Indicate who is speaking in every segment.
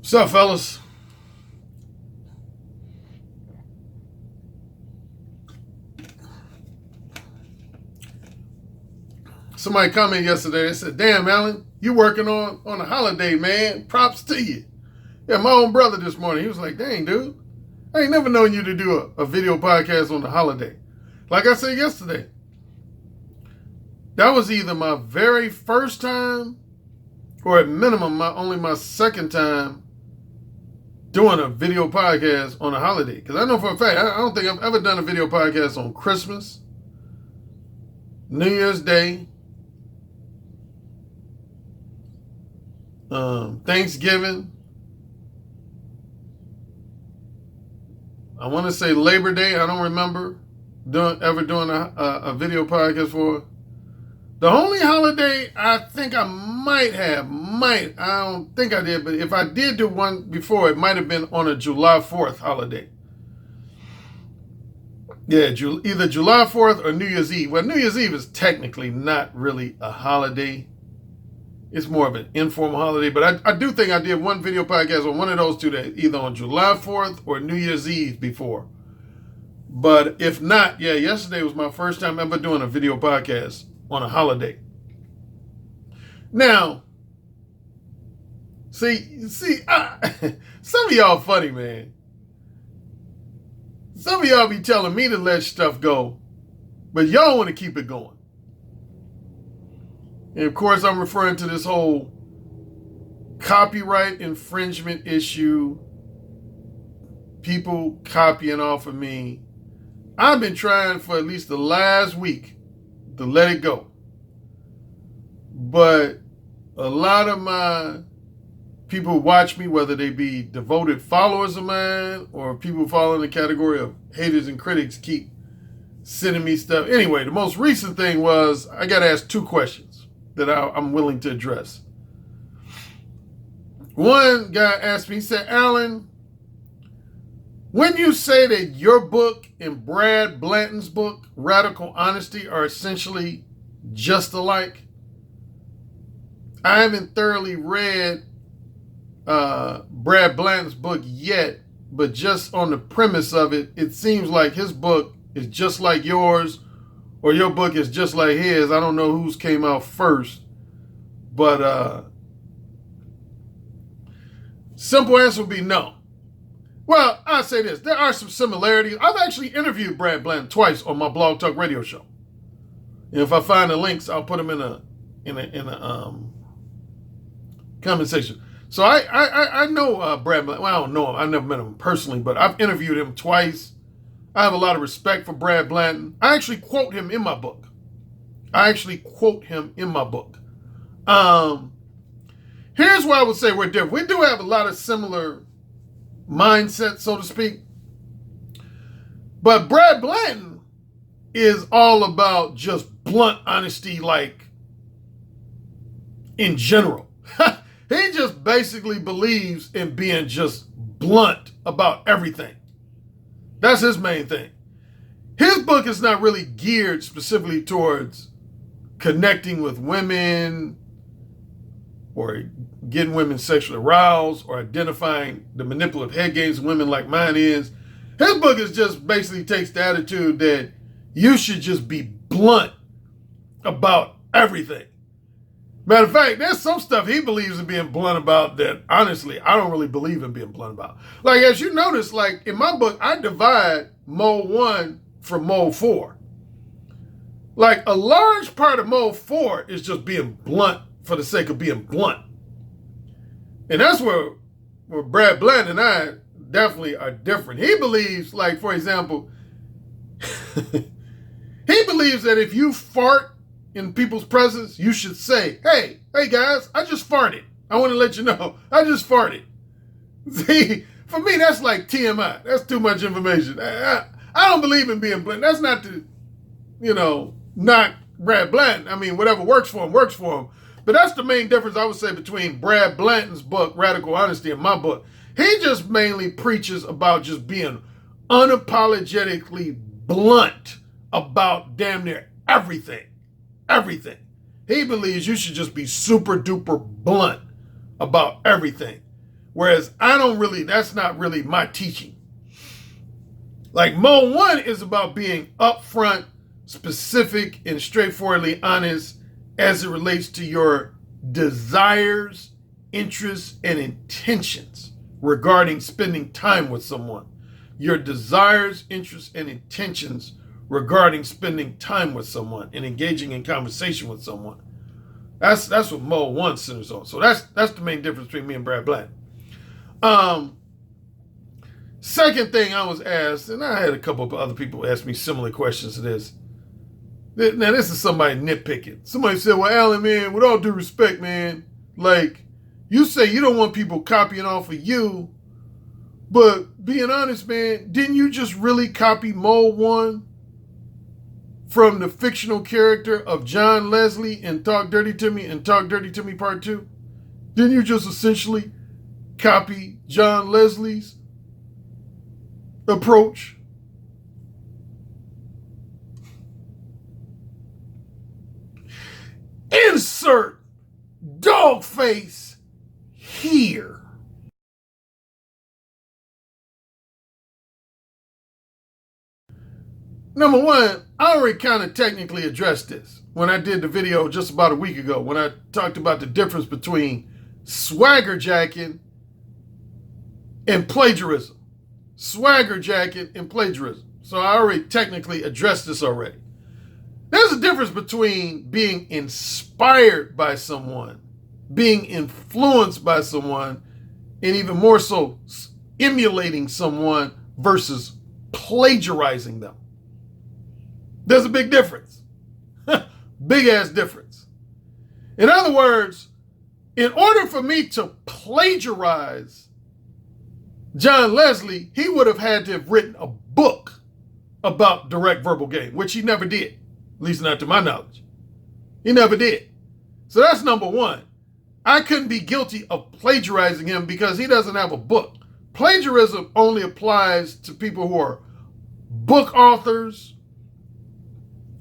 Speaker 1: What's up, fellas? Somebody commented yesterday. They said, "Damn, Alan, you working on a holiday, man. Props to you." Yeah, my own brother this morning, he was like, "Dang, dude, I ain't never known you to do a video podcast on a holiday." Like I said yesterday, that was either my very first time or at minimum only my second time doing a video podcast on a holiday. Because I know for a fact, I don't think I've ever done a video podcast on Christmas, New Year's Day, Thanksgiving. I want to say Labor Day. I don't remember ever doing a video podcast for. The only holiday I think I I don't think I did, but if I did do one before, it might have been on a July 4th holiday. Yeah, either July 4th or New Year's Eve. Well, New Year's Eve is technically not really a holiday. It's more of an informal holiday, but I do think I did one video podcast on one of those two days, either on July 4th or New Year's Eve before. But if not, yeah, yesterday was my first time ever doing a video podcast on a holiday. Now, see, some of y'all funny, man. Some of y'all be telling me to let stuff go, but y'all want to keep it going. And of course, I'm referring to this whole copyright infringement issue, people copying off of me. I've been trying for at least the last week to let it go. But a lot of my people who watch me, whether they be devoted followers of mine or people following the category of haters and critics, keep sending me stuff. Anyway, the most recent thing was I got asked two questions that I'm willing to address. One guy asked me, he said, "Alan, when you say that your book and Brad Blanton's book, Radical Honesty, are essentially just alike, I haven't thoroughly read Brad Blanton's book yet, but just on the premise of it, it seems like his book is just like yours, or your book is just like his. I don't know whose came out first, but simple answer would be no." Well, I'll say this. There are some similarities. I've actually interviewed Brad Blanton twice on my Blog Talk radio show. And if I find the links, I'll put them in a comment section. So I know Brad Blanton. Well, I don't know him. I've never met him personally, but I've interviewed him twice. I have a lot of respect for Brad Blanton. I actually quote him in my book. Here's why I would say we're different. We do have a lot of similar mindset, so to speak. But Brad Blanton is all about just blunt honesty, like in general. He just basically believes in being just blunt about everything. That's his main thing. His book is not really geared specifically towards connecting with women or getting women sexually aroused or identifying the manipulative head games women like mine is. His book is just basically takes the attitude that you should just be blunt about everything. Matter of fact, there's some stuff he believes in being blunt about that, honestly, I don't really believe in being blunt about. Like, as you notice, like in my book, I divide mode 1 from mode 4. Like, a large part of mode 4 is just being blunt for the sake of being blunt. And that's where Brad Blanton and I definitely are different. He believes, like, for example, he believes that if you fart in people's presence, you should say, hey guys, I just farted. I want to let you know, I just farted. See, for me, that's like TMI. That's too much information. I don't believe in being blunt. That's not to, knock Brad Blanton. I mean, whatever works for him, works for him. But that's the main difference, I would say, between Brad Blanton's book, Radical Honesty, and my book. He just mainly preaches about just being unapologetically blunt about damn near everything. Everything. He believes you should just be super duper blunt about everything. Whereas that's not really my teaching. Like Mode 1 is about being upfront, specific, and straightforwardly honest as it relates to your desires, interests, and intentions regarding spending time with someone. Your desires, interests, and intentions regarding spending time with someone and engaging in conversation with someone. That's what Mode 1 centers on. So that's the main difference between me and Brad Blanton. Second thing I was asked, and I had a couple of other people ask me similar questions to this. Now, this is somebody nitpicking. Somebody said, well, Alan, man, with all due respect, man, like, you say you don't want people copying off of you, but being honest, man, didn't you just really copy Mode 1 from the fictional character of John Leslie in Talk Dirty to Me and Talk Dirty to Me Part 2? Didn't you just essentially copy John Leslie's approach? Insert dog face here. Number one, I already kind of technically addressed this when I did the video just about a week ago, when I talked about the difference between swagger jacking and plagiarism. Swagger jacking and plagiarism. So I already technically addressed this already. There's a difference between being inspired by someone, being influenced by someone, and even more so emulating someone versus plagiarizing them. There's a big difference. Big ass difference. In other words, in order for me to plagiarize John Leslie, he would have had to have written a book about direct verbal game, which he never did. At least not to my knowledge. He never did. So that's number one. I couldn't be guilty of plagiarizing him because he doesn't have a book. Plagiarism only applies to people who are book authors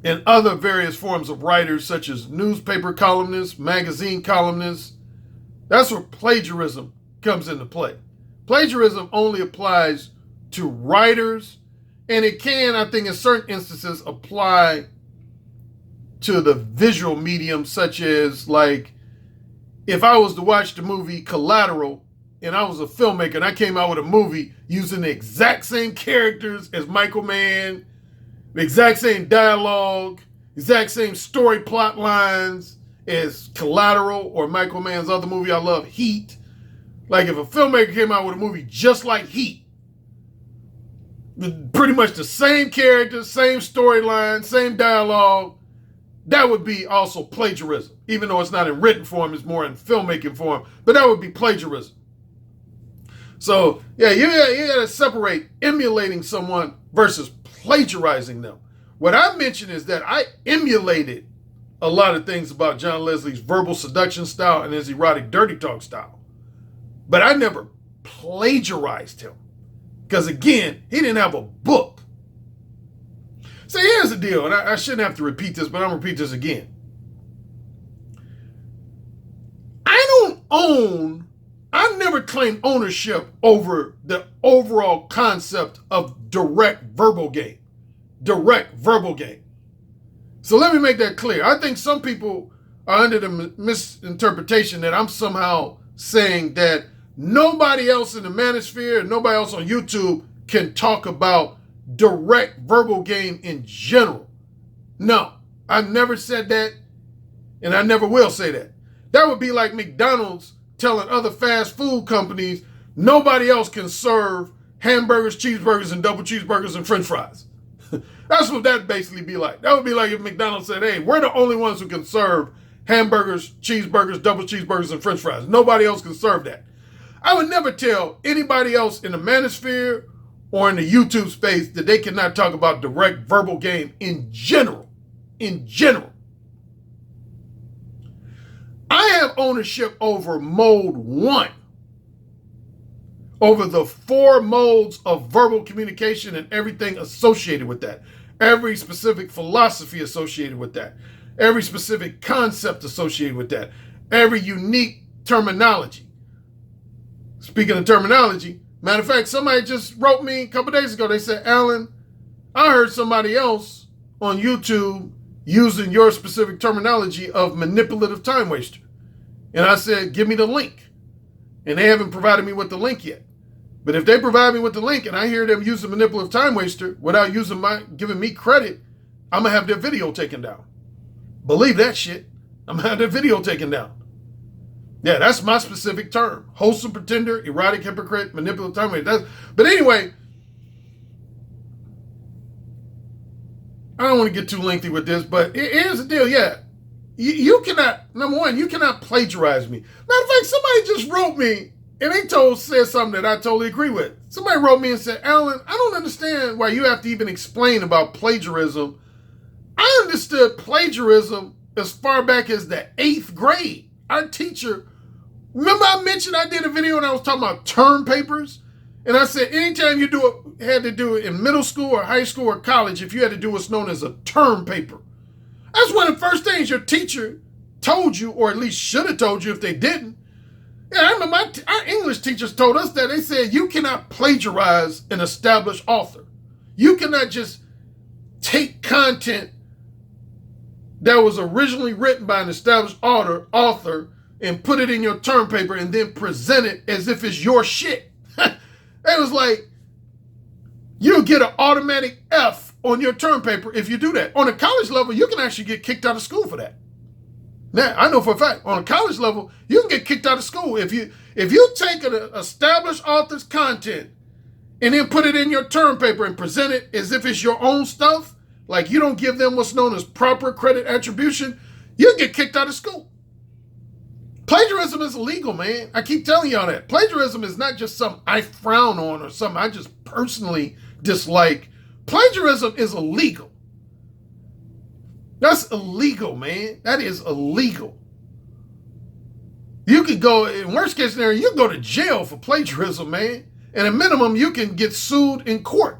Speaker 1: and other various forms of writers, such as newspaper columnists, magazine columnists. That's where plagiarism comes into play. Plagiarism only applies to writers, and it can, I think, in certain instances, apply to the visual medium, such as, like, if I was to watch the movie Collateral and I was a filmmaker and I came out with a movie using the exact same characters as Michael Mann, the exact same dialogue, exact same story plot lines as Collateral or Michael Mann's other movie I love, Heat. Like, if a filmmaker came out with a movie just like Heat, with pretty much the same characters, same storyline, same dialogue, that would be also plagiarism. Even though it's not in written form, it's more in filmmaking form, but that would be plagiarism. So, yeah, you got to separate emulating someone versus plagiarizing them. What I mentioned is that I emulated a lot of things about John Leslie's verbal seduction style and his erotic dirty talk style. But I never plagiarized him. Because again, he didn't have a book. So here's the deal, and I shouldn't have to repeat this, but I'm going to repeat this again. I never claimed ownership over the overall concept of direct verbal game. Direct verbal game. So let me make that clear. I think some people are under the misinterpretation that I'm somehow saying that nobody else in the manosphere and nobody else on YouTube can talk about direct verbal game in general. No, I've never said that, and I never will say that. That would be like McDonald's telling other fast food companies nobody else can serve hamburgers, cheeseburgers, and double cheeseburgers and french fries. That's what that basically be like. That would be like if McDonald's said, hey, we're the only ones who can serve hamburgers, cheeseburgers, double cheeseburgers, and french fries. Nobody else can serve that. I would never tell anybody else in the manosphere or in the YouTube space that they cannot talk about direct verbal game in general. In general. I have ownership over mode 1. Over the 4 modes of verbal communication and everything associated with that. Every specific philosophy associated with that. Every specific concept associated with that. Every unique terminology. Speaking of terminology, matter of fact, somebody just wrote me a couple days ago. They said, Alan, I heard somebody else on YouTube using your specific terminology of manipulative time waster. And I said, give me the link. And they haven't provided me with the link yet. But if they provide me with the link and I hear them using manipulative time waster without giving me credit, I'm going to have their video taken down. Believe that shit. I'm going to have their video taken down. Yeah, that's my specific term. Wholesome pretender, erotic hypocrite, manipulative time waster. But anyway, I don't want to get too lengthy with this, but here's the deal. Yeah, you cannot, number one, you cannot plagiarize me. Matter of fact, somebody just wrote me and said something that I totally agree with. Somebody wrote me and said, Alan, I don't understand why you have to even explain about plagiarism. I understood plagiarism as far back as the 8th grade. Our teacher, remember I mentioned I did a video and I was talking about term papers? And I said, anytime you had to do it in middle school or high school or college, if you had to do what's known as a term paper. That's one of the first things your teacher told you, or at least should have told you if they didn't. Yeah, I remember our English teachers told us that. They said, you cannot plagiarize an established author. You cannot just take content that was originally written by an established author and put it in your term paper and then present it as if it's your shit. It was like, you'll get an automatic F on your term paper if you do that. On a college level, you can actually get kicked out of school for that. Now, I know for a fact, on a college level, you can get kicked out of school. If you take an established author's content and then put it in your term paper and present it as if it's your own stuff, like you don't give them what's known as proper credit attribution, you get kicked out of school. Plagiarism is illegal, man. I keep telling y'all that. Plagiarism is not just something I frown on or something I just personally dislike. Plagiarism is illegal. That's illegal, man. That is illegal. You could go, in worst case scenario, you can go to jail for plagiarism, man. And at minimum, you can get sued in court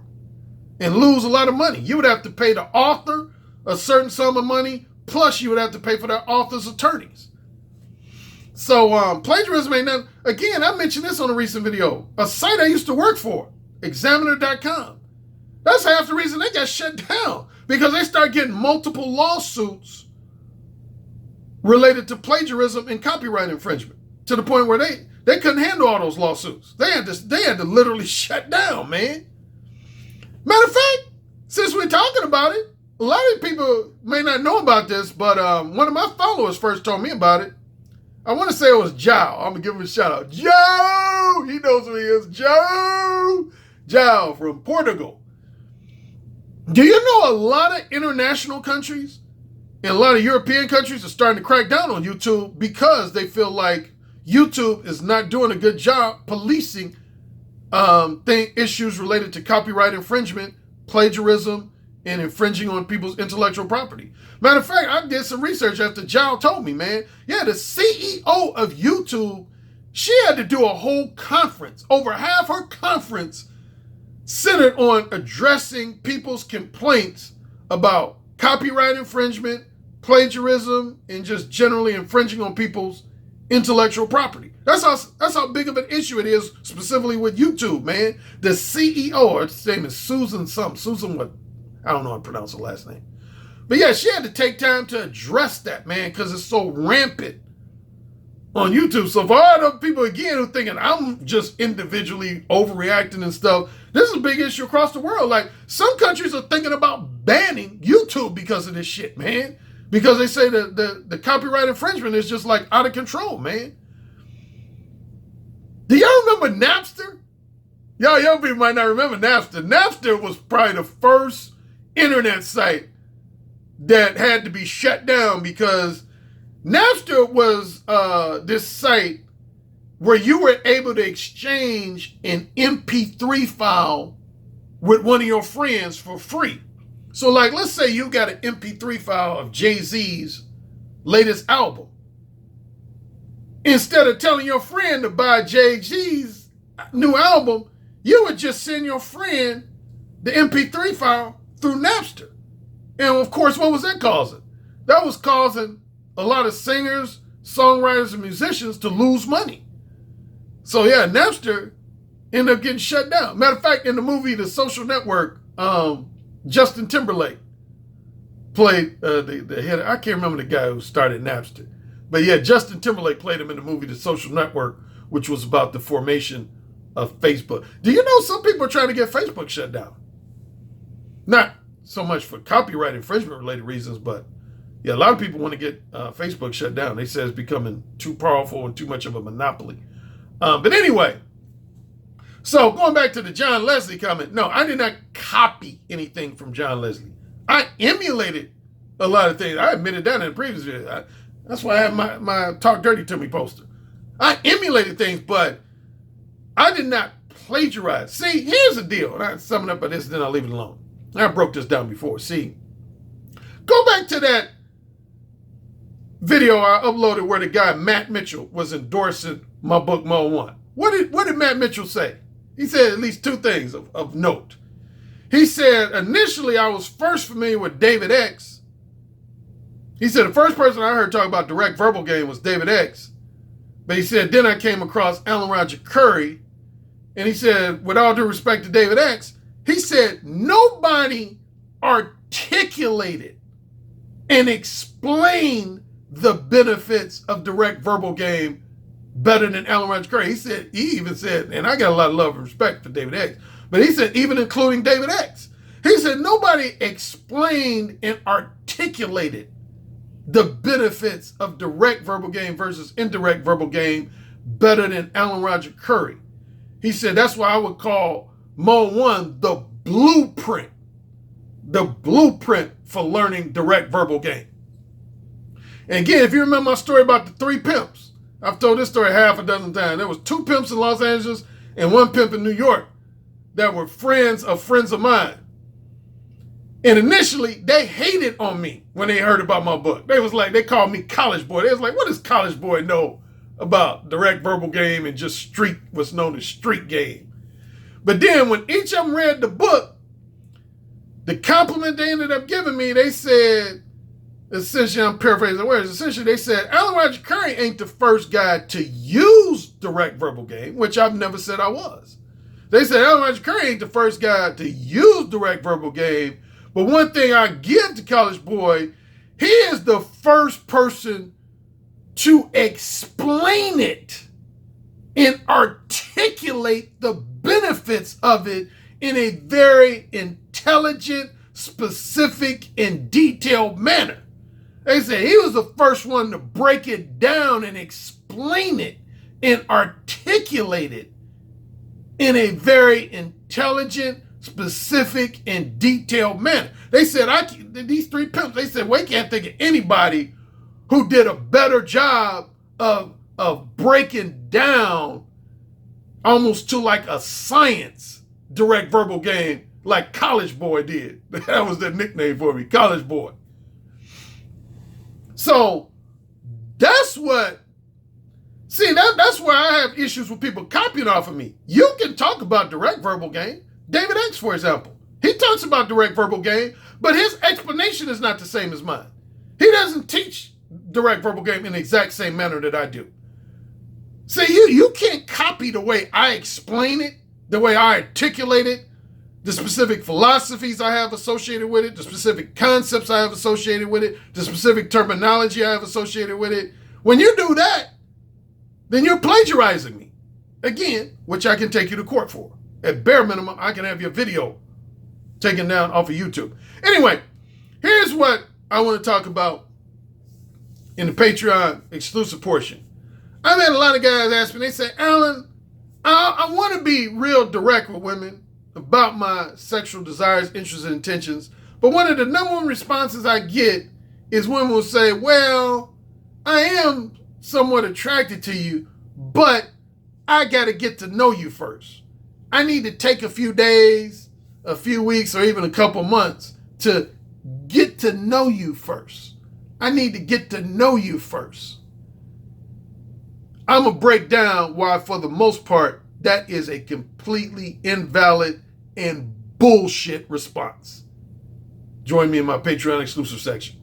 Speaker 1: and lose a lot of money. You would have to pay the author a certain sum of money, plus you would have to pay for that author's attorneys. So plagiarism ain't nothing. Again, I mentioned this on a recent video. A site I used to work for, examiner.com. That's half the reason they got shut down, because they started getting multiple lawsuits related to plagiarism and copyright infringement, to the point where they couldn't handle all those lawsuits. They had to literally shut down, man. Matter of fact, since we're talking about it, a lot of people may not know about this, but one of my followers first told me about it. I want to say it was Joe. I'm going to give him a shout out. Joe! He knows who he is. Joe! Joe from Portugal. Do you know a lot of international countries and a lot of European countries are starting to crack down on YouTube because they feel like YouTube is not doing a good job policing issues related to copyright infringement, plagiarism, and infringing on people's intellectual property. Matter of fact, I did some research after Jao told me, man. Yeah, the CEO of YouTube, she had to do a whole conference. Over half her conference centered on addressing people's complaints about copyright infringement, plagiarism, and just generally infringing on people's intellectual property. That's how big of an issue it is, specifically with YouTube, man. The CEO, her name is Susan something. Susan what? I don't know how to pronounce her last name. But yeah, she had to take time to address that, man, because it's so rampant on YouTube. So for all the people, again, who thinking I'm just individually overreacting and stuff, this is a big issue across the world. Like, some countries are thinking about banning YouTube because of this shit, man. Because they say that the copyright infringement is just like out of control, man. Do y'all remember Napster? Y'all young people might not remember Napster. Napster was probably the first internet site that had to be shut down, because Napster was this site where you were able to exchange an MP3 file with one of your friends for free. So like, let's say you got an MP3 file of Jay-Z's latest album. Instead of telling your friend to buy Jay-Z's new album, you would just send your friend the MP3 file through Napster. And of course, what was that causing? That was causing a lot of singers, songwriters, and musicians to lose money. So yeah, Napster ended up getting shut down. Matter of fact, in the movie The Social Network, Justin Timberlake played the head. I can't remember the guy who started Napster. But yeah, Justin Timberlake played him in the movie The Social Network, which was about the formation of Facebook. Do you know some people are trying to get Facebook shut down? Not so much for copyright infringement related reasons, but yeah, a lot of people want to get Facebook shut down. They say it's becoming too powerful and too much of a monopoly. But anyway, so going back to the John Leslie comment, no, I did not copy anything from John Leslie. I emulated a lot of things. I admitted that in the previous video. That's why I have my Talk Dirty to Me poster. I emulated things, but I did not plagiarize. See, here's the deal. And I sum it up by this, then I'll leave it alone. I broke this down before. See, go back to that video I uploaded where the guy Matt Mitchell was endorsing my book Mo 1. What did Matt Mitchell say? He said at least two things of note. He said, initially I was first familiar with David X. He said the first person I heard talk about direct verbal game was David X. But he said, then I came across Alan Roger Currie. And he said, with all due respect to David X, he said, nobody articulated and explained the benefits of direct verbal game better than Alan Roger Currie. He even said, and I got a lot of love and respect for David X, but he said, even including David X, he said, nobody explained and articulated the benefits of direct verbal game versus indirect verbal game better than Alan Roger Currie. He said, that's why I would call Mo 1 the blueprint for learning direct verbal game. And again, if you remember my story about the 3 pimps, I've told this story half a dozen times. There was 2 pimps in Los Angeles and 1 pimp in New York that were friends of mine. And initially, they hated on me when they heard about my book. They called me college boy. They was like, what does college boy know about direct verbal game and just what's known as street game? But then when each of them read the book, the compliment they ended up giving me, they said, essentially, I'm paraphrasing the words, essentially they said, Alan Roger Currie ain't the first guy to use direct verbal game, which I've never said I was. They said, Alan Roger Currie ain't the first guy to use direct verbal game, but one thing I give to College Boy, he is the first person to explain it and articulate the benefits of it in a very intelligent, specific, and detailed manner. They say he was the first one to break it down and explain it and articulate it in a very intelligent, specific, and detailed manner. They said, these 3 pimps, they said, we can't think of anybody who did a better job of breaking down almost to like a science direct verbal game like College Boy did. That was their nickname for me, College Boy. So that's where I have issues with people copying off of me. You can talk about direct verbal game. David X, for example, he talks about direct verbal game, but his explanation is not the same as mine. He doesn't teach direct verbal game in the exact same manner that I do. See, you can't copy the way I explain it, the way I articulate it, the specific philosophies I have associated with it, the specific concepts I have associated with it, the specific terminology I have associated with it. When you do that, then you're plagiarizing me. Again, which I can take you to court for. At bare minimum, I can have your video taken down off of YouTube. Anyway, here's what I want to talk about in the Patreon exclusive portion. I've had a lot of guys ask me, they say, Alan, I want to be real direct with women about my sexual desires, interests, and intentions. But one of the number one responses I get is women will say, well, I am somewhat attracted to you, but I got to get to know you first. I need to take a few days, a few weeks, or even a couple months to get to know you first. I need to get to know you first. I'm going to break down why, for the most part, that is a completely invalid and bullshit response. Join me in my Patreon exclusive section.